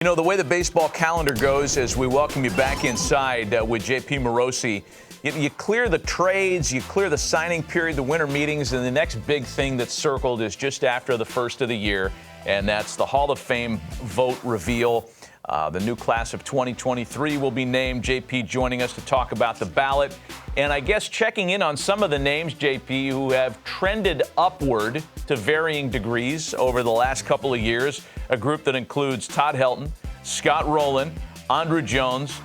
You know, the way the baseball calendar goes as we welcome you back inside with JP Morosi, you clear the trades, you clear the signing period, the winter meetings, and the next big thing that's circled is just after the first of the year, and that's the Hall of Fame vote reveal. The new class of 2023 will be named. JP joining us to talk about the ballot. And I guess checking in on some of the names, JP, who have trended upward to varying degrees over the last couple of years. A group that includes Todd Helton, Scott Rowland, Andruw Jones,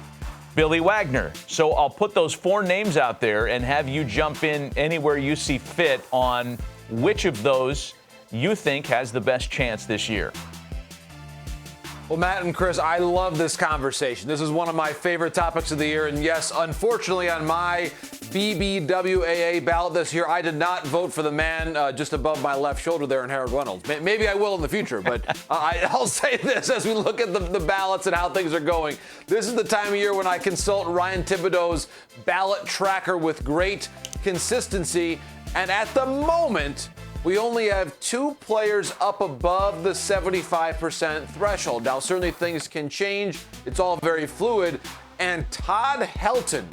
Billy Wagner. So I'll put those four names out there and have you jump in anywhere you see fit on which of those you think has the best chance this year. Well, Matt and Chris, I love this conversation. This is one of my favorite topics of the year. And yes, unfortunately, on my BBWAA ballot this year, I did not vote for the man just above my left shoulder there in Harold Reynolds. Maybe I will in the future, but I'll say this as we look at the ballots and how things are going. This is the time of year when I consult Ryan Thibodeau's ballot tracker with great consistency. And at the moment, we only have two players up above the 75% threshold. Now, certainly things can change. It's all very fluid. And Todd Helton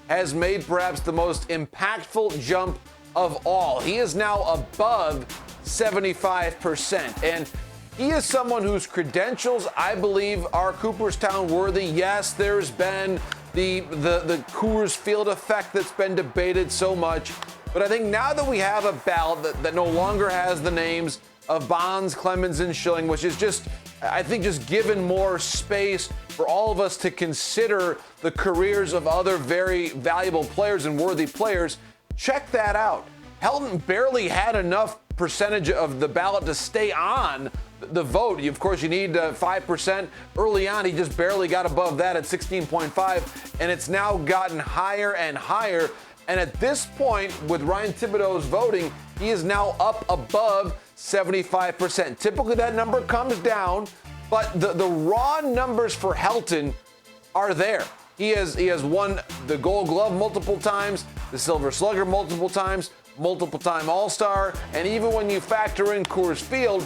has made perhaps the most impactful jump of all. He is now above 75%. And he is someone whose credentials, I believe, are Cooperstown worthy. Yes, there's been the Coors Field effect that's been debated so much. But I think now that we have a ballot that no longer has the names of Bonds, Clemens, and Schilling, which is just, I think, just given more space for all of us to consider the careers of other very valuable players and worthy players, check that out. Helton barely had enough percentage of the ballot to stay on the vote. Of course, you need 5%. Early on, he just barely got above that at 16.5, and it's now gotten higher and higher. And at this point, with Ryan Thibodeau's voting, he is now up above 75%. Typically, that number comes down, but the raw numbers for Helton are there. He has won the Gold Glove multiple times, the Silver Slugger multiple time All-Star, and even when you factor in Coors Field,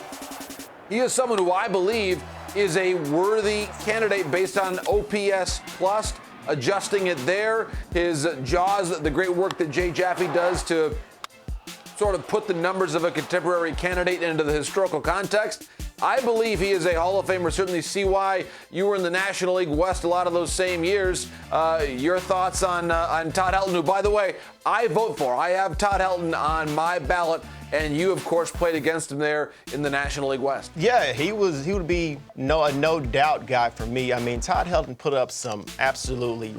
he is someone who I believe is a worthy candidate based on OPS plus. Adjusting it there, his jaws, the great work that Jay Jaffe does to sort of put the numbers of a contemporary candidate into the historical context. I believe he is a Hall of Famer. Certainly see why you were in the National League West a lot of those same years. Your thoughts on Todd Helton, who, by the way, I vote for. I have Todd Helton on my ballot, and you, of course, played against him there in the National League West. Yeah, he would be a no doubt guy for me. I mean, Todd Helton put up some absolutely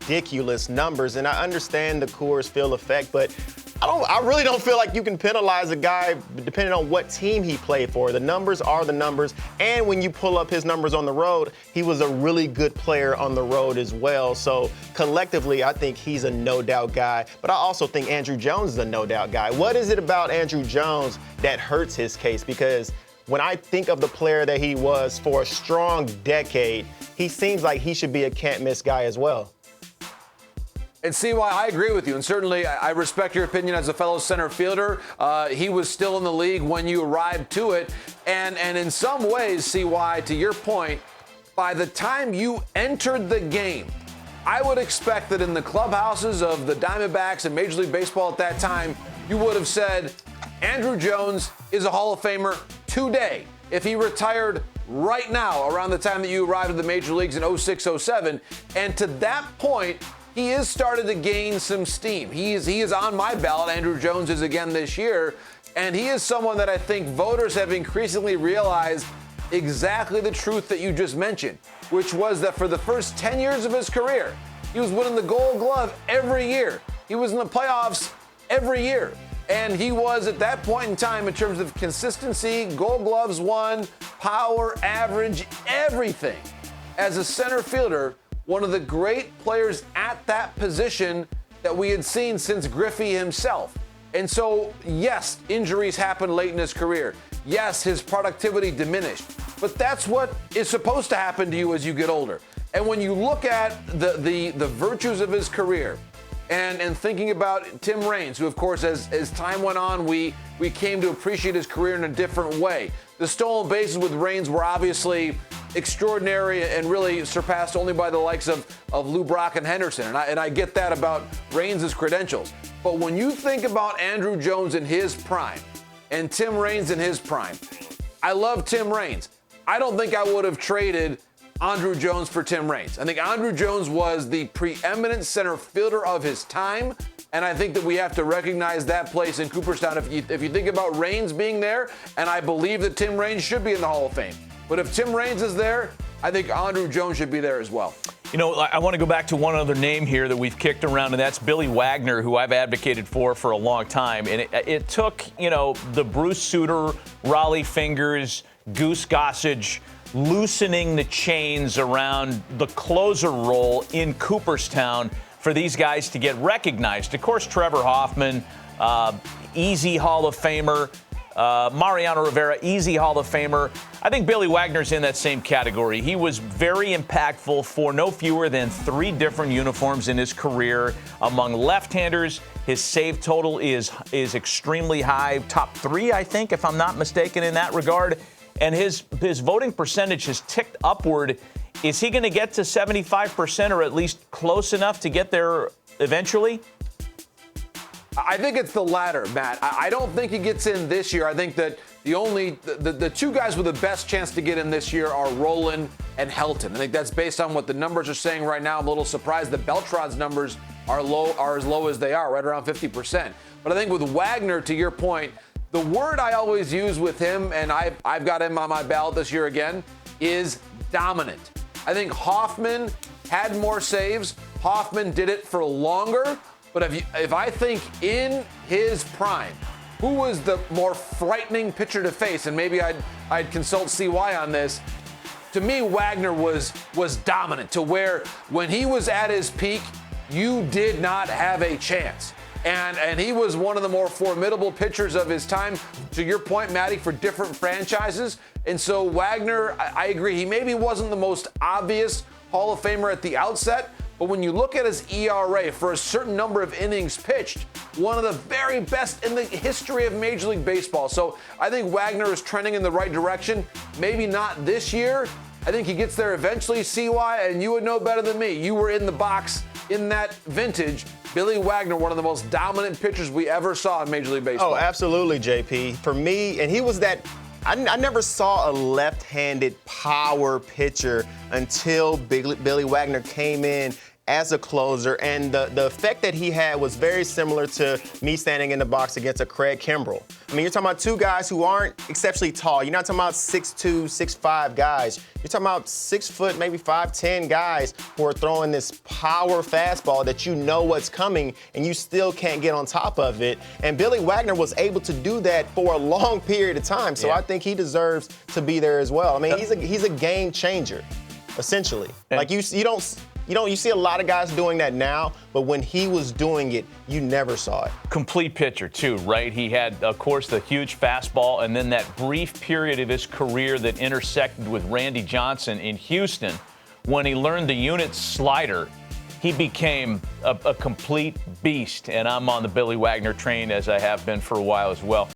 ridiculous numbers, and I understand the Coors Field effect, but I really don't feel like you can penalize a guy depending on what team he played for. The numbers are the numbers, and when you pull up his numbers on the road, he was a really good player on the road as well. So collectively, I think he's a no-doubt guy, but I also think Andruw Jones is a no-doubt guy. What is it about Andruw Jones that hurts his case? Because when I think of the player that he was for a strong decade, he seems like he should be a can't-miss guy as well. And see why I agree with you. And certainly I respect your opinion as a fellow center fielder. He was still in the league when you arrived to it. And in some ways, see why, to your point, by the time you entered the game, I would expect that in the clubhouses of the Diamondbacks and Major League Baseball at that time, you would have said, Andruw Jones is a Hall of Famer today. If he retired right now, around the time that you arrived at the Major Leagues in 06, 07, and to that point, he has started to gain some steam. He is on my ballot. Andruw Jones is again this year. And he is someone that I think voters have increasingly realized exactly the truth that you just mentioned, which was that for the first 10 years of his career, he was winning the Gold Glove every year. He was in the playoffs every year. And he was, at that point in time, in terms of consistency, Gold Gloves won, power, average, everything. As a center fielder, one of the great players at that position that we had seen since Griffey himself. And so, yes, injuries happened late in his career. Yes, his productivity diminished. But that's what is supposed to happen to you as you get older. And when you look at the virtues of his career, and thinking about Tim Raines, who, of course, as time went on, we came to appreciate his career in a different way. The stolen bases with Raines were obviously extraordinary and really surpassed only by the likes of Lou Brock and Henderson. And I get that about Reigns' credentials. But when you think about Andrew Jones in his prime and Tim Raines in his prime, I love Tim Raines. I don't think I would have traded Andrew Jones for Tim Raines. I think Andrew Jones was the preeminent center fielder of his time, and I think that we have to recognize that place in Cooperstown. If you think about Raines being there, and I believe that Tim Raines should be in the Hall of Fame, but if Tim Raines is there, I think Andrew Jones should be there as well. You know, I want to go back to one other name here that we've kicked around, and that's Billy Wagner, who I've advocated for a long time. And it took, you know, the Bruce Sutter, Raleigh Fingers, Goose Gossage loosening the chains around the closer role in Cooperstown for these guys to get recognized. Of course, Trevor Hoffman, easy Hall of Famer. Mariano Rivera, easy Hall of Famer. I think Billy Wagner's in that same category. He was very impactful for no fewer than 3 different uniforms in his career. Among left-handers, his save total is extremely high. Top 3, I think, if I'm not mistaken in that regard. And his voting percentage has ticked upward. Is he going to get to 75% or at least close enough to get there eventually? I think it's the latter, Matt. I don't think he gets in this year. I think that the 2 guys with the best chance to get in this year are Rolen and Helton. I think that's based on what the numbers are saying right now. I'm a little surprised that Beltran's numbers are as low as they are, right around 50%. But I think with Wagner, to your point, the word I always use with him, and I've got him on my ballot this year again, is dominant. I think Hoffman had more saves. Hoffman did it for longer. But if I think in his prime, who was the more frightening pitcher to face, and maybe I'd consult CY on this, to me, Wagner was dominant to where when he was at his peak, you did not have a chance. And he was one of the more formidable pitchers of his time, to your point, Matty, for different franchises. And so Wagner, I agree, he maybe wasn't the most obvious Hall of Famer at the outset, but when you look at his ERA for a certain number of innings pitched, one of the very best in the history of Major League Baseball. So I think Wagner is trending in the right direction. Maybe not this year. I think he gets there eventually, CY, and you would know better than me. You were in the box in that vintage. Billy Wagner, one of the most dominant pitchers we ever saw in Major League Baseball. Oh, absolutely, JP. For me, and he was that. I never saw a left-handed power pitcher until Billy Wagner came in as a closer, and the effect that he had was very similar to me standing in the box against a Craig Kimbrell. I mean, you're talking about 2 guys who aren't exceptionally tall. You're not talking about 6'2", 6'5" guys. You're talking about 6 foot, maybe 5'10" guys who are throwing this power fastball that you know what's coming, and you still can't get on top of it. And Billy Wagner was able to do that for a long period of time, so I think he deserves to be there as well. I mean, he's a game changer, essentially. Like you see a lot of guys doing that now, but when he was doing it, you never saw it. Complete pitcher, too, right? He had, of course, the huge fastball, and then that brief period of his career that intersected with Randy Johnson in Houston. When he learned the unit slider, he became a complete beast, and I'm on the Billy Wagner train, as I have been for a while as well.